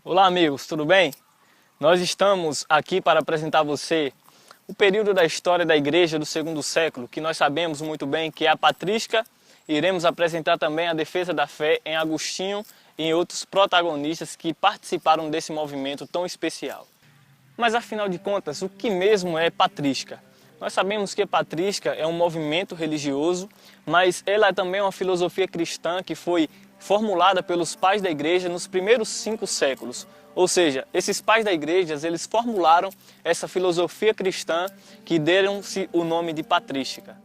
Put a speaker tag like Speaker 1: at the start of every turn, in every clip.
Speaker 1: Olá amigos, tudo bem? Nós estamos aqui para apresentar a você o período da história da igreja do segundo século, que nós sabemos muito bem que é a patrística. Iremos apresentar também a defesa da fé em Agostinho e em outros protagonistas que participaram desse movimento tão especial. Mas afinal de contas, o que mesmo é patrística? Nós sabemos que a patrística é um movimento religioso, mas ela é também uma filosofia cristã que foi formulada pelos pais da igreja nos primeiros 5 séculos. Ou seja, esses pais da igreja, eles formularam essa filosofia cristã que deram-se o nome de patrística.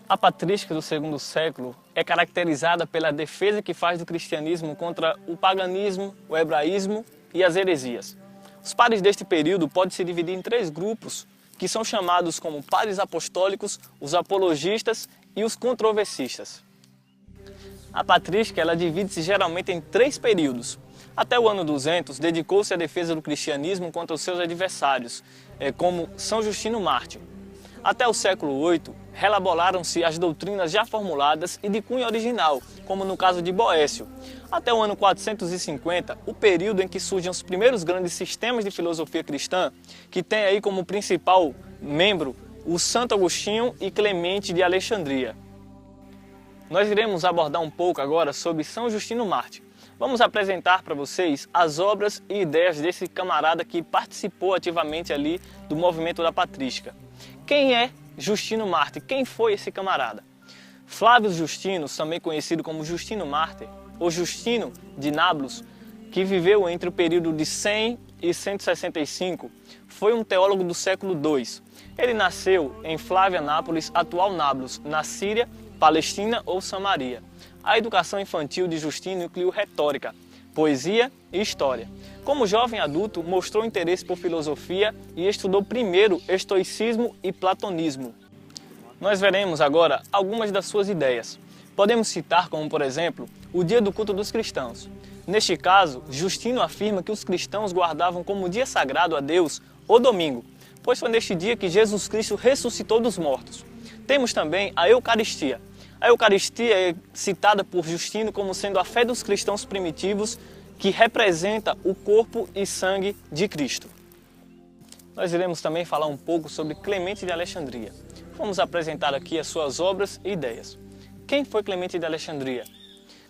Speaker 1: A patrística do segundo século é caracterizada pela defesa que faz do cristianismo contra o paganismo, o hebraísmo e as heresias. Os pares deste período podem se dividir em 3 grupos, que são chamados como pares apostólicos, os apologistas e os controversistas. A patrística ela divide-se geralmente em 3 períodos. Até o ano 200, dedicou-se à defesa do cristianismo contra os seus adversários, como São Justino Mártir. Até o século VIII, reelaboraram-se as doutrinas já formuladas e de cunho original, como no caso de Boécio. Até o ano 450, o período em que surgem os primeiros grandes sistemas de filosofia cristã, que tem aí como principal membro o Santo Agostinho e Clemente de Alexandria. Nós iremos abordar um pouco agora sobre São Justino Mártir. Vamos apresentar para vocês as obras e ideias desse camarada que participou ativamente ali do movimento da patrística. Quem é Justino Mártir? Quem foi esse camarada? Flávio Justino, também conhecido como Justino Mártir, ou Justino de Nablus, que viveu entre o período de 100 e 165, foi um teólogo do século II. Ele nasceu em Flavianápolis, atual Nablus, na Síria, Palestina ou Samaria. A educação infantil de Justino incluiu retórica, poesia e história. Como jovem adulto, mostrou interesse por filosofia e estudou primeiro estoicismo e platonismo. Nós veremos agora algumas das suas ideias. Podemos citar como, por exemplo, o dia do culto dos cristãos. Neste caso, Justino afirma que os cristãos guardavam como dia sagrado a Deus o domingo, pois foi neste dia que Jesus Cristo ressuscitou dos mortos. Temos também a Eucaristia. A Eucaristia é citada por Justino como sendo a fé dos cristãos primitivos que representa o corpo e sangue de Cristo. Nós iremos também falar um pouco sobre Clemente de Alexandria. Vamos apresentar aqui as suas obras e ideias. Quem foi Clemente de Alexandria?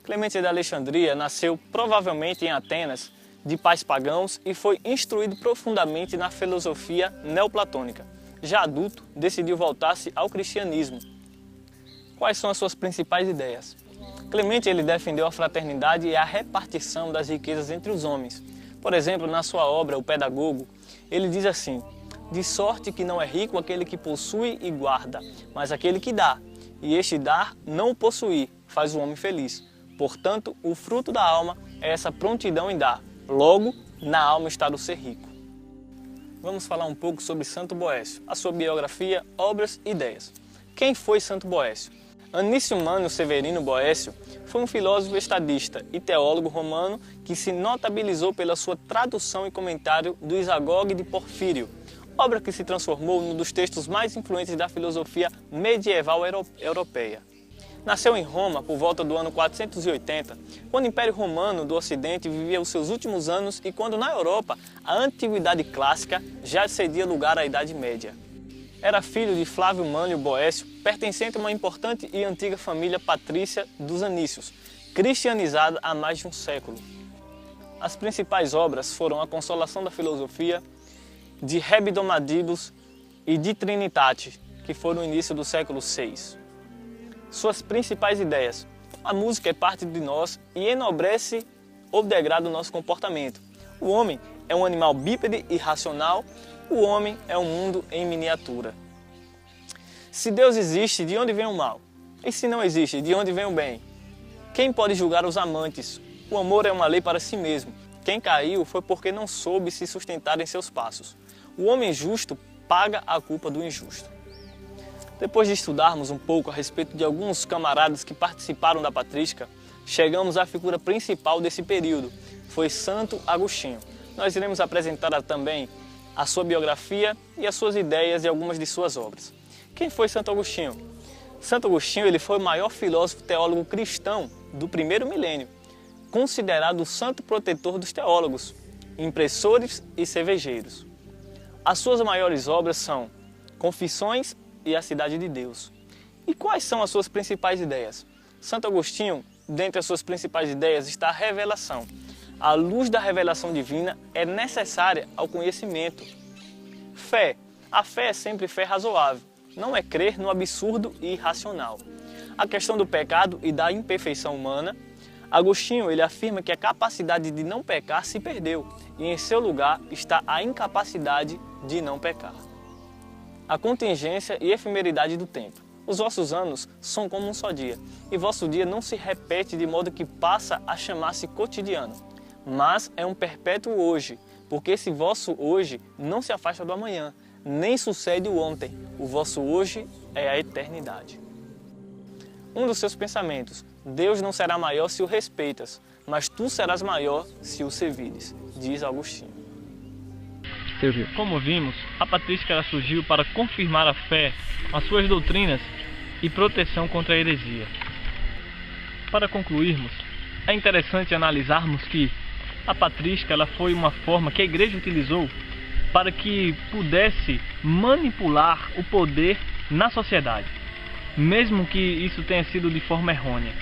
Speaker 1: Clemente de Alexandria nasceu provavelmente em Atenas, de pais pagãos, e foi instruído profundamente na filosofia neoplatônica. Já adulto, decidiu voltar-se ao cristianismo. Quais são as suas principais ideias? Clemente ele defendeu a fraternidade e a repartição das riquezas entre os homens. Por exemplo, na sua obra O Pedagogo, ele diz assim: de sorte que não é rico aquele que possui e guarda, mas aquele que dá, e este dar não o possuir, faz o homem feliz. Portanto, o fruto da alma é essa prontidão em dar, logo, na alma está o ser rico. Vamos falar um pouco sobre Santo Boécio, a sua biografia, obras e ideias. Quem foi Santo Boécio? Anício Mânio Severino Boécio foi um filósofo estadista e teólogo romano que se notabilizou pela sua tradução e comentário do Isagoge de Porfírio, obra que se transformou num dos textos mais influentes da filosofia medieval europeia. Nasceu em Roma por volta do ano 480, quando o Império Romano do Ocidente vivia os seus últimos anos e quando na Europa a Antiguidade Clássica já cedia lugar à Idade Média. Era filho de Flávio Mânio Boécio, pertencente a uma importante e antiga família patrícia dos Anícios, cristianizada há mais de um século. As principais obras foram A Consolação da Filosofia, De Hebdomadibus e De Trinitate, que foram no início do século VI. Suas principais ideias: a música é parte de nós e enobrece ou degrada o nosso comportamento. O homem é um animal bípede e racional. O homem é um mundo em miniatura. Se Deus existe, de onde vem o mal? E se não existe, de onde vem o bem? Quem pode julgar os amantes? O amor é uma lei para si mesmo. Quem caiu foi porque não soube se sustentar em seus passos. O homem justo paga a culpa do injusto. Depois de estudarmos um pouco a respeito de alguns camaradas que participaram da patrística, chegamos à figura principal desse período, foi Santo Agostinho. Nós iremos apresentar também a sua biografia e as suas ideias e algumas de suas obras. Quem foi Santo Agostinho? Santo Agostinho ele foi o maior filósofo teólogo cristão do primeiro milênio, considerado o santo protetor dos teólogos. impressores e cervejeiros. As suas maiores obras são Confissões e A Cidade de Deus. E quais são as suas principais ideias? Santo Agostinho, dentre as suas principais ideias está a revelação. A luz da revelação divina é necessária ao conhecimento. Fé. A fé é sempre fé razoável. Não é crer no absurdo e irracional. A questão do pecado e da imperfeição humana, Agostinho ele afirma que a capacidade de não pecar se perdeu e em seu lugar está a incapacidade de não pecar. A contingência e efemeridade do tempo. Os vossos anos são como um só dia e vosso dia não se repete de modo que passa a chamar-se cotidiano, mas é um perpétuo hoje, porque esse vosso hoje não se afasta do amanhã, nem sucede o ontem. O vosso hoje é a eternidade. Um dos seus pensamentos: Deus não será maior se o respeitas, mas tu serás maior se o servires, diz Agostinho.
Speaker 2: Como vimos, a patrística surgiu para confirmar a fé, as suas doutrinas e proteção contra a heresia. Para concluirmos, é interessante analisarmos que a patrística foi uma forma que a Igreja utilizou para que pudesse manipular o poder na sociedade, mesmo que isso tenha sido de forma errônea.